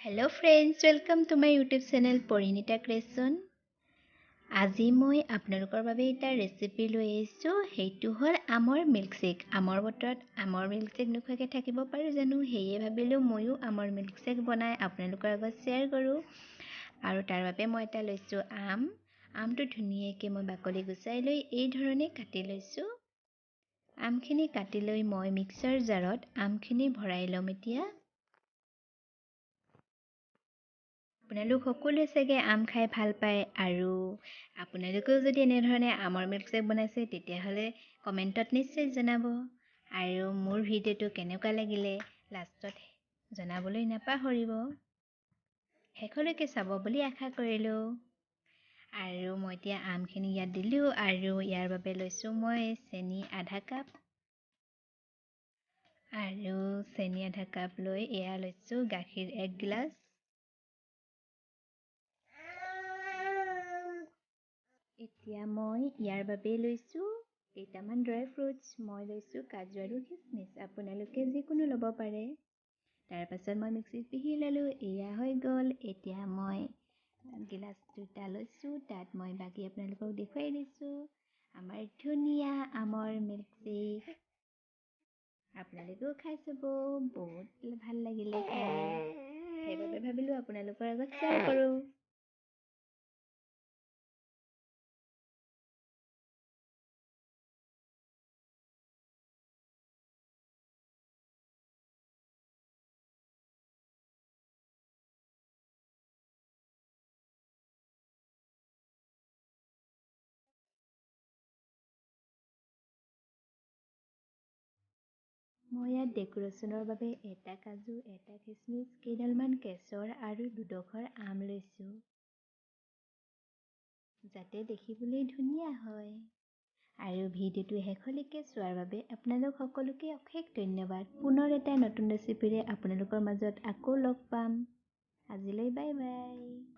Hello friends, welcome to my YouTube channel Parinita Creation. আজি মই আপোনালোকৰ বাবে এটা ৰেচিপি লৈ আহিছোঁ। সেইটো হ'ল আমৰ মিল্কশ্বেক। আমৰ বতৰত আমৰ মিল্কশ্বেক নোখোৱাকৈ থাকিব পাৰোঁ জানো? সেয়ে ভাবিলোঁ ময়ো আমৰ মিল্কশ্বেক বনাই আপোনালোকৰ আগত শ্বেয়াৰ কৰোঁ। আৰু তাৰ বাবে মই এটা লৈছোঁ আম। আমটো ধুনীয়াকৈ মই বাকলি গুচাই লৈ এই ধৰণে কাটি লৈছোঁ। আমখিনি কাটি লৈ মই মিক্সাৰ জাৰত আমখিনি ভৰাই ল'ম এতিয়া। আপোনালোক সকলোৱে চাগে আম খাই ভাল পায় আৰু আপোনালোকেও যদি এনেধৰণে আমৰ মিল্কশ্বেক বনাইছে তেতিয়াহ'লে কমেণ্টত নিশ্চয় জনাব। আৰু মোৰ ভিডিঅ'টো কেনেকুৱা লাগিলে লাষ্টত জনাবলৈ নাপাহৰিব। শেষলৈকে চাব বুলি আশা কৰিলোঁ। আৰু মই এতিয়া আমখিনি ইয়াত দিলোঁ আৰু ইয়াৰ বাবে লৈছোঁ মই চেনি আধা কাপ। আৰু চেনি আধা কাপ লৈ এয়া লৈছোঁ গাখীৰ 1 গিলাচ। এতিয়া মই ইয়াৰ বাবে লৈছোঁ কেইটামান ড্ৰাই ফ্ৰুটছ। মই লৈছোঁ কাজু আৰু খিচমিচ। আপোনালোকে যিকোনো ল'ব পাৰে। তাৰপাছত মই মিক্সিত পিহি ল'লোঁ। এয়া হৈ গ'ল। এতিয়া মই গিলাচ 2টা লৈছোঁ। তাত মই বাকী আপোনালোকক দেখুৱাই দিছোঁ আমাৰ ধুনীয়া আমৰ মিল্কশ্বেক। আপোনালোকেও খাই চাব, বহুত ভাল লাগিলে খাই। সেইবাবে ভাবিলোঁ আপোনালোকৰ আগত শ্বেয়াৰ কৰোঁ। মই ইয়াত ডেকোৰেশ্যনৰ বাবে এটা কাজু, এটা খিচমিচ, কেইডালমান কেশৰ আৰু 2ডোখৰ আম লৈছোঁ, যাতে দেখিবলৈ ধুনীয়া হয়। আৰু ভিডিঅ'টো শেষলৈকে চোৱাৰ বাবে আপোনালোক সকলোকে অশেষ ধন্যবাদ। পুনৰ এটা নতুন ৰেচিপিৰে আপোনালোকৰ মাজত আকৌ লগ পাম। আজিলৈ বাই বাই।